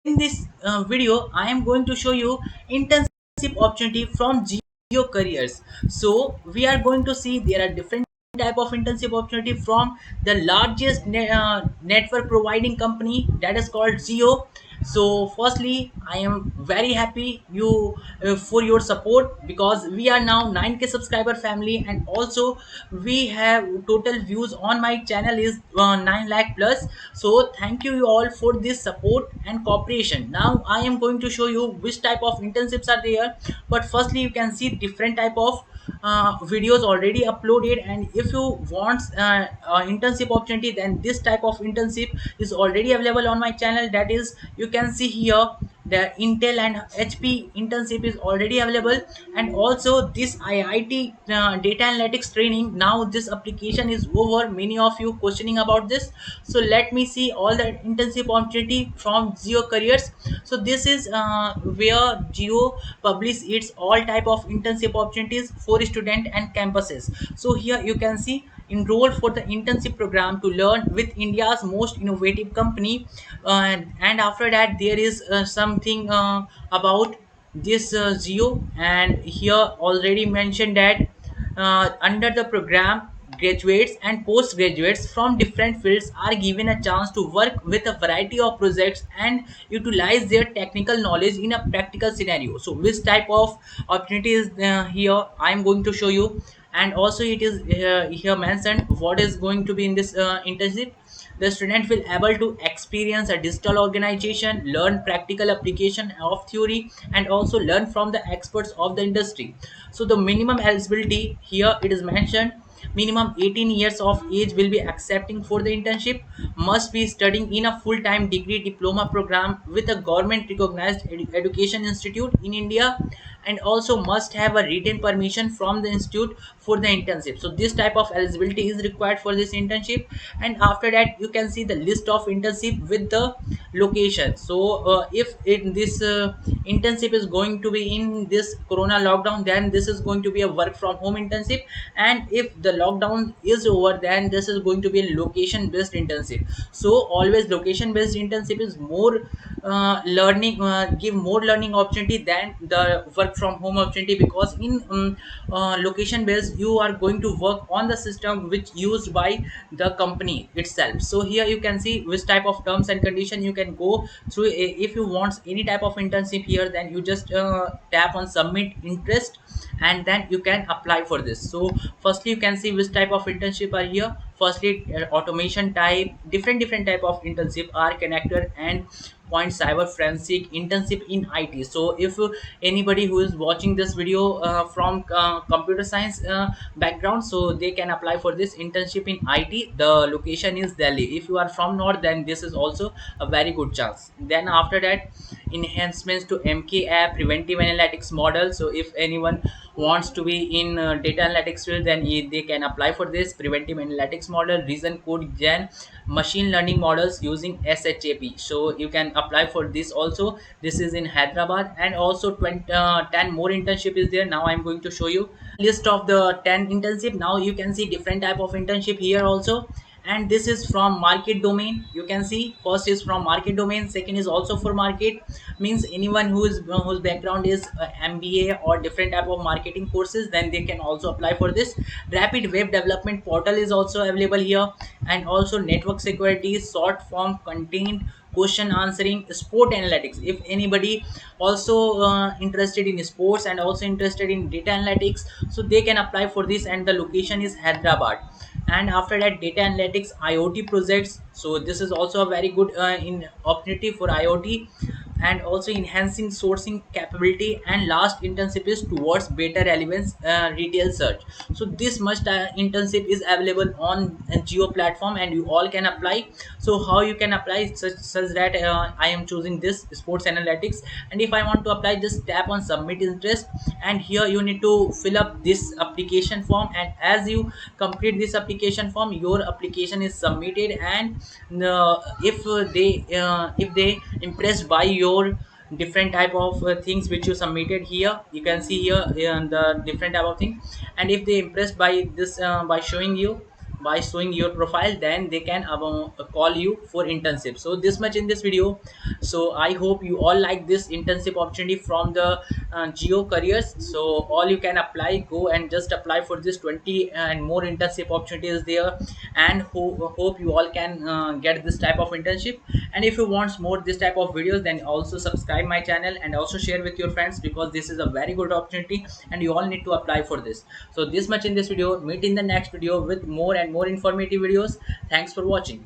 In this video, I am going to show you internship opportunity from Geo Careers. So we are going to see there are different type of internship opportunity from the largest network providing company, that is called Geo. So firstly, I am very happy you for your support, because we are now 9k subscriber family, and also we have total views on my channel is 9 lakh plus. So thank you all for this support and cooperation. Now I am going to show you which type of internships are there. But firstly, you can see different type of videos already uploaded, and if you want internship opportunity, then this type of internship is already available on my channel. That is, you can see here the Intel and HP internship is already available, and also this IIT data analytics training. Now this application is over, many of you questioning about this. So let me see all the internship opportunity from Geo Careers. So this is where Geo publish its all type of internship opportunities for student and campuses. So here you can see enroll for the internship program to learn with India's most innovative company. And after that there is something about this Geo, and here already mentioned that under the program, graduates and postgraduates from different fields are given a chance to work with a variety of projects and utilize their technical knowledge in a practical scenario. So which type of opportunities here I am going to show you. And also it is here mentioned what is going to be in this internship. The student will able to experience a digital organization, learn practical application of theory, and also learn from the experts of the industry. So the minimum eligibility here it is mentioned, minimum 18 years of age will be accepting for the internship, must be studying in a full-time degree diploma program with a government recognized education institute in India, and also must have a written permission from the institute for the internship. So this type of eligibility is required for this internship. And after that you can see the list of internship with the location. So if in this internship is going to be in this corona lockdown, then this is going to be a work from home internship. And if the lockdown is over, then this is going to be a location based internship. So always location based internship is more learning, give more learning opportunity than the work from home opportunity, because in location based you are going to work on the system which used by the company itself. So here you can see which type of terms and condition you can go through. If you want any type of internship here, then you just tap on submit interest, and then you can apply for this. So firstly you can see which type of internship are here. Firstly automation type, different type of internship are connector and point cyber forensic internship in IT. So if anybody who is watching this video from computer science background, so they can apply for this internship in IT. The location is Delhi. If you are from north, then this is also a very good chance. Then after that, enhancements to MK app preventive analytics model. So if anyone wants to be in data analytics field, then they can apply for this preventive analytics model. Reason code gen machine learning models using SHAP. So you can apply for this also. This is in Hyderabad. And also 10 more internship is there. Now I'm going to show you list of the 10 internship. Now you can see different type of internship here also. And this is from market domain. You can see first is from market domain, second is also for market, means anyone who is whose background is MBA or different type of marketing courses, then they can also apply for this. Rapid web development portal is also available here. And also network security, short form content, question answering, sport analytics. If anybody also interested in sports and also interested in data analytics, so they can apply for this, and the location is Hyderabad. And after that, data analytics IoT projects. So this is also a very good in opportunity for IoT. And also enhancing sourcing capability. And last internship is towards better relevance retail search. So this much internship is available on Geo platform, and you all can apply. So how you can apply, such that I am choosing this sports analytics, and if I want to apply, just tap on submit interest, and here you need to fill up this application form. And as you complete this application form, your application is submitted. And if they impressed by your different type of things which you submitted here, you can see here the different type of thing. And if they impressed by this by showing you by showing your profile, then they can call you for internship. So this much in this video. So I hope you all like this internship opportunity from the Geo Careers. So all you can apply, go and just apply for this 20 and more internship opportunities there, and hope you all can get this type of internship. And if you want more this type of videos, then also subscribe my channel and also share with your friends, because this is a very good opportunity and you all need to apply for this. So this much in this video. Meet in the next video with more and more informative videos. Thanks for watching.